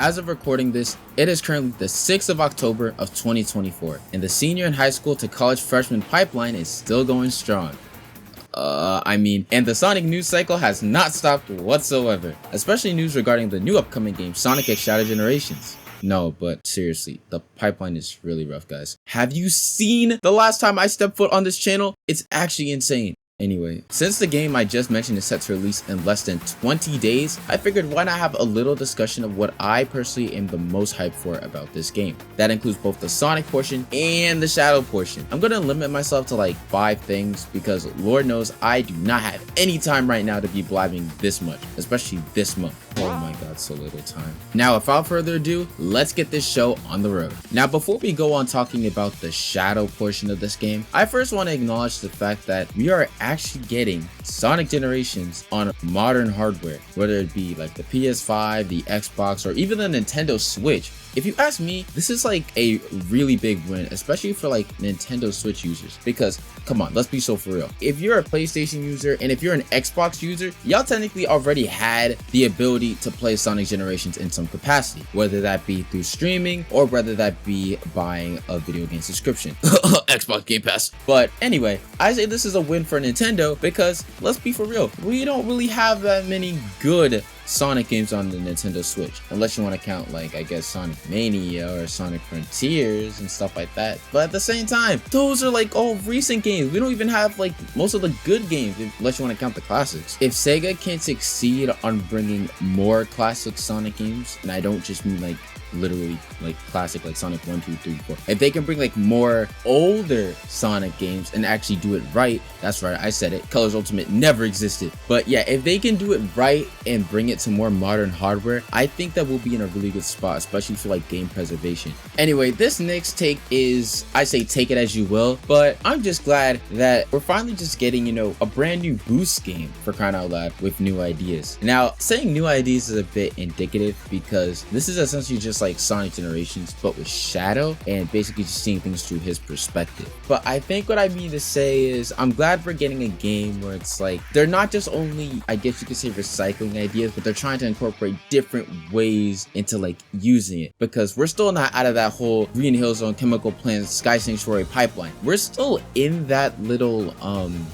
As of recording this, it is currently the 6th of October of 2024, and the senior and high school to college freshman pipeline is still going strong. And the Sonic news cycle has not stopped whatsoever, especially news regarding the new upcoming game, Sonic X Shadow Generations. No, but seriously, the pipeline is really rough, guys. Have you seen the last time I stepped foot on this channel? It's actually insane. Anyway, since the game I just mentioned is set to release in less than 20 days, I figured why not have a little discussion of what I personally am the most hyped for about this game. That includes both the Sonic portion and the Shadow portion. I'm gonna limit myself to like 5 things because Lord knows I do not have any time right now to be blabbing this much, especially this month. Oh my god, so little time. Now, without further ado, let's get this show on the road. Now, before we go on talking about the Shadow portion of this game, I first want to acknowledge the fact that we are actually getting Sonic Generations on modern hardware, whether it be like the PS5, the Xbox, or even the Nintendo Switch. If you ask me, this is like a really big win, especially for like Nintendo Switch users, because come on, let's be so for real. If you're a PlayStation user and if you're an Xbox user, y'all technically already had the ability to play Sonic Generations in some capacity, whether that be through streaming or whether that be buying a video game subscription. Xbox Game Pass. But anyway, I say this is a win for Nintendo because let's be for real, we don't really have that many good Sonic games on the Nintendo Switch, unless you want to count like I guess Sonic Mania or Sonic Frontiers and stuff like that. But at the same time, those are like all recent games. We don't even have like most of the good games unless you want to count the classics. If Sega can succeed on bringing more classic Sonic games, and I don't just mean like literally like classic like Sonic 1, 2, 3, 4. If they can bring like more older Sonic games and actually do it right, that's right, I said it, Colors Ultimate never existed. But yeah, if they can do it right and bring it to more modern hardware, I think that we'll be in a really good spot, especially for like game preservation. Anyway, this next take is, I say take it as you will, but I'm just glad that we're finally just getting, you know, a brand new Boost game, for crying out loud, with new ideas. Now, saying new ideas is a bit indicative because this is essentially just like Sonic Generations but with Shadow and basically just seeing things through his perspective. But I think what I mean to say is I'm glad we're getting a game where it's like they're not just only, I guess you could say, recycling ideas, but they're trying to incorporate different ways into like using it, because we're still not out of that whole Green Hill Zone, Chemical Plant, Sky Sanctuary pipeline. We're still in that little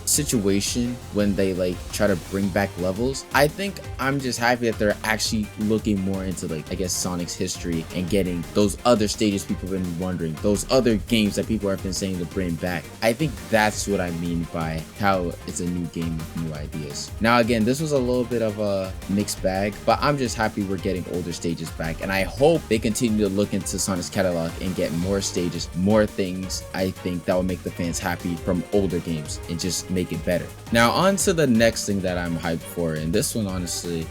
situation when they like try to bring back levels. I think I'm just happy that they're actually looking more into like, I guess, Sonic's history and getting those other stages people have been wondering, those other games that people have been saying to bring back. I think that's what I mean by how it's a new game with new ideas. Now again, this was a little bit of a mixed bag, but I'm just happy we're getting older stages back, and I hope they continue to look into Sonic's catalog and get more stages, more things. I think that will make the fans happy from older games and just make it better. Now on to the next thing that I'm hyped for, and this one honestly,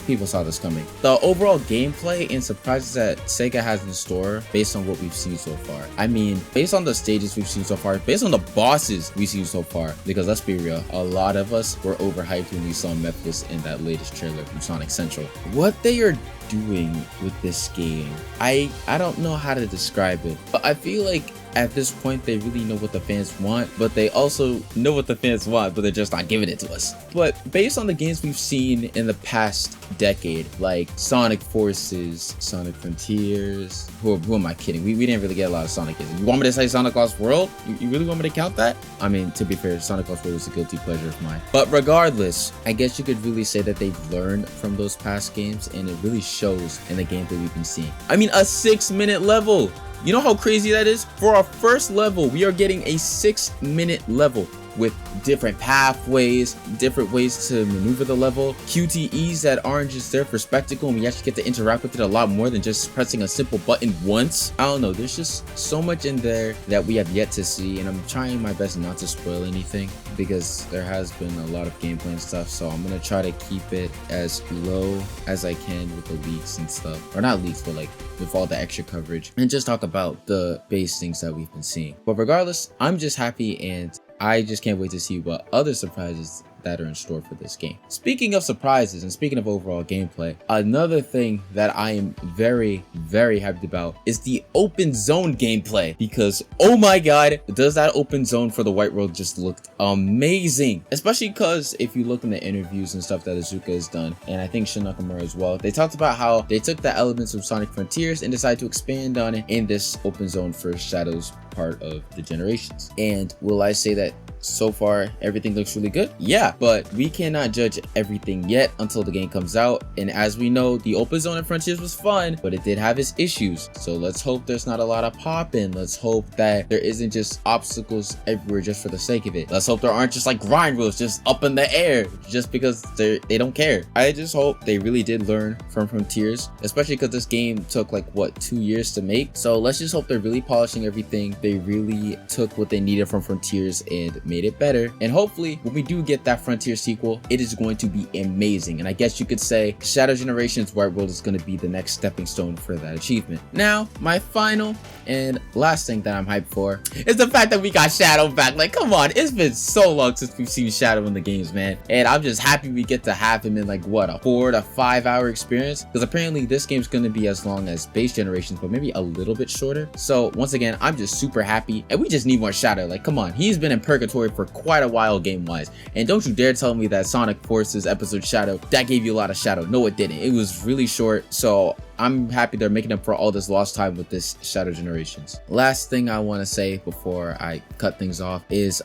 people saw this coming. The overall gameplay and surprises that Sega has in store based on what we've seen so far. I mean, based on the stages we've seen so far, based on the bosses we've seen so far, because let's be real, a lot of us were overhyped when we saw Memphis in that latest trailer from Sonic Central. What they are doing with this game, I don't know how to describe it, but I feel like at this point they really know what the fans want, but they also know what the fans want, but they're just not giving it to us. But based on the games we've seen in the past decade, like Sonic Forces, Sonic Frontiers, who am I kidding? We didn't really get a lot of Sonic games. You want me to say Sonic Lost World? You really want me to count that? I mean, to be fair, Sonic Lost World was a guilty pleasure of mine. But regardless, I guess you could really say that they've learned from those past games, and it really shows in the gameplay we've been seeing. I mean, a 6-minute level. You know how crazy that is? For our first level, we are getting a 6-minute level with different pathways, different ways to maneuver the level, QTEs that aren't just there for spectacle, and we actually get to interact with it a lot more than just pressing a simple button once. I don't know, there's just so much in there that we have yet to see, and I'm trying my best not to spoil anything because there has been a lot of gameplay and stuff, so I'm gonna try to keep it as low as I can with the leaks and stuff, or not leaks, but like with all the extra coverage, and just talk about the base things that we've been seeing. But regardless, I'm just happy, and I just can't wait to see what other surprises that are in store for this game. Speaking of surprises and speaking of overall gameplay, another thing that I am very hyped about is the open zone gameplay, because oh my god, does that open zone for the white world just looked amazing. Especially because if you look in the interviews and stuff that Azuka has done, and I think Shin Nakamura as well, they talked about how they took the elements of Sonic Frontiers and decided to expand on it in this open zone for Shadow's part of the generations. And will I say that so far everything looks really good? Yeah, but we cannot judge everything yet until the game comes out. And as we know, the open zone in Frontiers was fun, but it did have its issues. So let's hope there's not a lot of popping. Let's hope that there isn't just obstacles everywhere just for the sake of it. Let's hope there aren't just like grind rules just up in the air just because they don't care. I just hope they really did learn from Frontiers, especially because this game took like what, 2 years to make. So let's just hope they're really polishing everything. They really took what they needed from Frontiers and made it better. And hopefully when we do get that Frontier sequel, it is going to be amazing. And I guess you could say Shadow Generations White World is going to be the next stepping stone for that achievement. Now, my final and last thing that I'm hyped for is the fact that we got Shadow back. Like, come on, it's been so long since we've seen Shadow in the games, man. And I'm just happy we get to have him in like what, a 4 to 5 hour experience, because apparently this game's going to be as long as base Generations, but maybe a little bit shorter. So once again, I'm just super happy, and we just need more Shadow. Like, come on, he's been in purgatory for quite a while game wise, and don't you dare tell me that Sonic Forces episode Shadow that gave you a lot of Shadow. No, it didn't. It was really short. So I'm happy they're making up for all this lost time with this Shadow Generations. Last thing I want to say before I cut things off is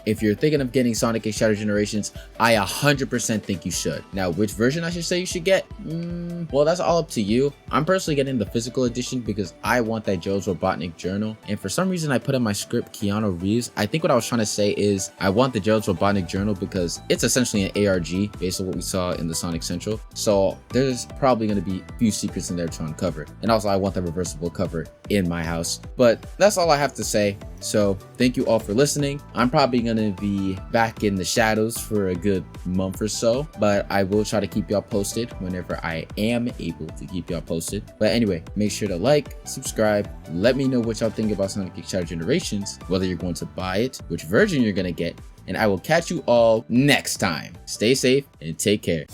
if you're thinking of getting Sonic X Shadow Generations, I 100% think you should. Now, which version I should say you should get? Well, that's all up to you. I'm personally getting the physical edition because I want that Joe's Robotnik journal, and for some reason I put in my script Keanu Reeves. I think what I was trying to say is I want the Joe's Robotnik journal because it's essentially an ARG based on what we saw in the Sonic Central. So there's probably going to be a few secrets in there to uncover, and also I want the reversible cover in my house. But that's all I have to say. So thank you all for listening. I'm probably gonna be back in the shadows for a good month or so, but I will try to keep y'all posted whenever I am able to keep y'all posted. But anyway, make sure to like, subscribe, let me know what y'all think about Sonic X Shadow Generations, whether you're going to buy it, which version you're gonna get, and I will catch you all next time. Stay safe and take care.